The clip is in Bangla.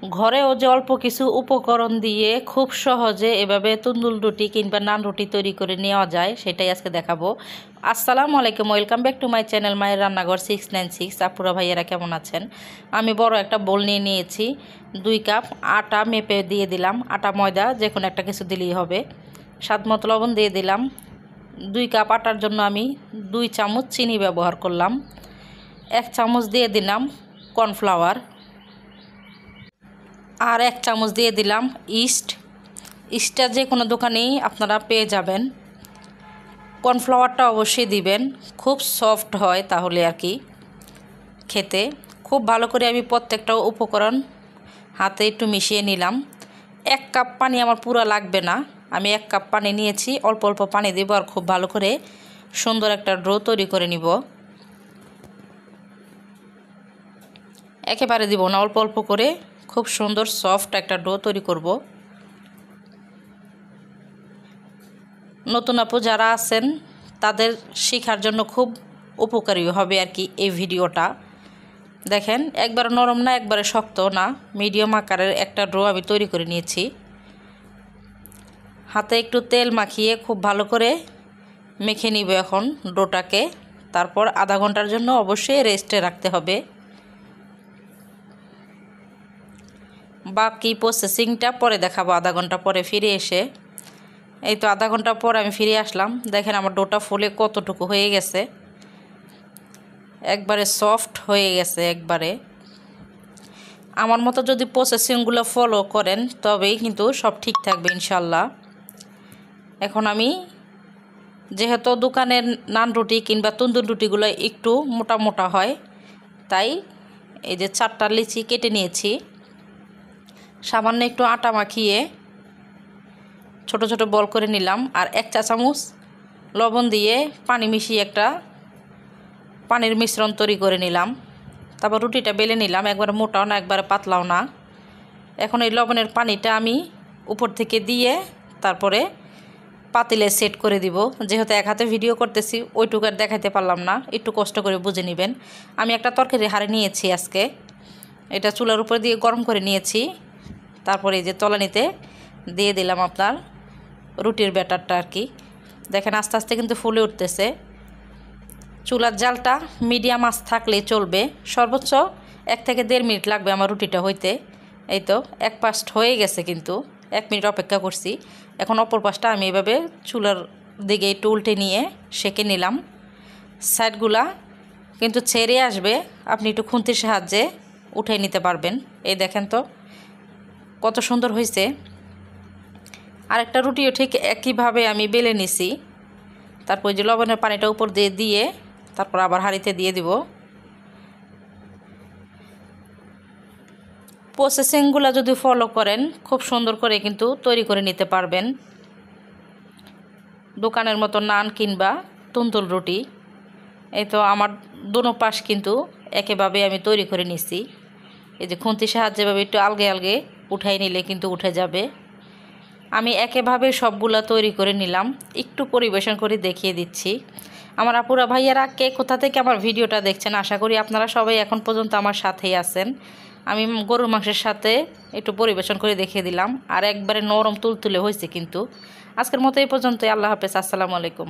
ঘরেও যে অল্প কিছু উপকরণ দিয়ে খুব সহজে এভাবে তন্দুর রুটি কিংবা নান রুটি তৈরি করে নেওয়া যায় সেটাই আজকে দেখাবো। আসসালামু আলাইকুম, welcome back to my channel মায়ের রান্নাঘর 696। আপুরা ভাইয়ারা কেমন আছেন? আমি বড় একটা বোল নিয়ে নিয়েছি, 2 কাপ আটা মেপে দিয়ে দিলাম। আটা ময়দা যে কোনো একটা কিছু দিলেই হবে। স্বাদ মতো লবণ দিয়ে দিলাম। 2 কাপ আটার জন্য আমি 2 চামচ চিনি ব্যবহার করলাম। 1 চামচ দিয়ে দিলাম কর্নফ্লাওয়ার, আর 1 চামচ দিয়ে দিলাম ইস্টটা যে কোনো দোকানেই আপনারা পেয়ে যাবেন। কর্নফ্লাওয়ারটা অবশ্যই দিবেন, খুব সফট হয় তাহলে আর কি খেতে। খুব ভালো করে আমি প্রত্যেকটা উপকরণ হাতে একটু মিশিয়ে নিলাম। 1 কাপ পানি আমার পুরো লাগবে না, আমি 1 কাপ পানি নিয়েছি, অল্প অল্প পানি দেবো আর খুব ভালো করে সুন্দর একটা ডো তৈরি করে নিব। একেবারে দিব না, অল্প অল্প করে খুব সুন্দর সফট একটা ডো তৈরি করব। নতুন আপু যারা আছেন তাদের শেখার জন্য খুব উপকারী হবে আর কি এই ভিডিওটা। দেখেন, একবারে নরম না একবারে শক্ত না, মিডিয়াম আকারের একটা ডো আমি তৈরি করে নিয়েছি। হাতে একটু তেল মাখিয়ে খুব ভালো করে মেখে নিব এখন ডোটাকে। তারপর আধা ঘন্টার জন্য অবশ্যই রেস্টে রাখতে হবে। বাকি প্রসেসিংটা পরে দেখাবো আধা ঘন্টা পরে ফিরে এসে। এই তো আধা ঘন্টা পর আমি ফিরে আসলাম। দেখেন আমার ডোটা ফুলে কতটুকু হয়ে গেছে, একবারে সফট হয়ে গেছে একবারে। আমার মতো যদি প্রসেসিংগুলো ফলো করেন তবেই কিন্তু সব ঠিক থাকবে ইনশাল্লাহ। এখন আমি যেহেতু দোকানের নান রুটি কিংবা তন্দুর রুটিগুলো একটু মোটা মোটা হয়, তাই এই যে 4টা লিচি কেটে নিয়েছি। সামান্য একটু আটা মাখিয়ে ছোট ছোট বল করে নিলাম, আর 1 চা চামচ লবণ দিয়ে পানি মিশিয়ে একটা পানির মিশ্রণ তৈরি করে নিলাম। তারপর রুটিটা বেলে নিলাম, একবারে মোটাও না একবারে পাতলাও না। এখন এই লবণের পানিটা আমি উপর থেকে দিয়ে তারপরে পাতিলে সেট করে দিব। যেহেতু এক হাতে ভিডিও করতেছি ওইটুকু আর দেখাতে পারলাম না, একটু কষ্ট করে বুঝে নেবেন। আমি একটা তরকারি হাঁড়ি নিয়েছি আজকে, এটা চুলার উপর দিয়ে গরম করে নিয়েছি। তারপরে এই যে তলানিতে দিয়ে দিলাম আপনার রুটির ব্যাটারটা আর কি। দেখেন আস্তে আস্তে কিন্তু ফুলে উঠতেছে। চুলার জালটা মিডিয়াম আঁচ থাকলেই চলবে। সর্বোচ্চ 1 থেকে 1.5 মিনিট লাগবে আমার রুটিটা হইতে। এই তো এক পাশ হয়ে গেছে, কিন্তু 1 মিনিট অপেক্ষা করছি। এখন অপর পাশটা আমি এভাবে চুলার দিকে একটু উল্টে নিয়ে সেঁকে নিলাম। সাইডগুলা কিন্তু ছেড়ে আসবে, আপনি একটু খুন্তির সাহায্যে উঠে নিতে পারবেন। এই দেখেন তো কত সুন্দর হয়েছে। আরেকটা রুটিও ঠিক একইভাবে আমি বেলে নিছি। তারপর যে লবণের পানিটা উপর দিয়ে দিয়ে তারপর আবার হাঁড়িতে দিয়ে দিব। প্রসেসিংগুলো যদি ফলো করেন খুব সুন্দর করে কিন্তু তৈরি করে নিতে পারবেন দোকানের মতো নান কিংবা তন্দুর রুটি। এই তো আমার দোনো পাশ কিন্তু একইভাবে আমি তৈরি করে নিছি। এই যে খুন্তির সাহায্যে ভাবে একটু আলগে আলগে উঠাই নিলে কিন্তু উঠে যাবে। আমি একইভাবে সবগুলা তৈরি করে নিলাম, একটু পরিবেশন করে দেখিয়ে দিচ্ছি। আমার আপুরা ভাইয়ারা কে কোথা থেকে আমার ভিডিওটা দেখছেন, আশা করি আপনারা সবাই এখন পর্যন্ত আমার সাথেই আছেন। আমি গরুর মাংসের সাথে একটু পরিবেশন করে দেখিয়ে দিলাম, আর একবারে নরম তুলতুলে হয়েছে কিন্তু। আজকের মতো এই পর্যন্তই। আল্লাহ হাফেজ, আসসালামু আলাইকুম।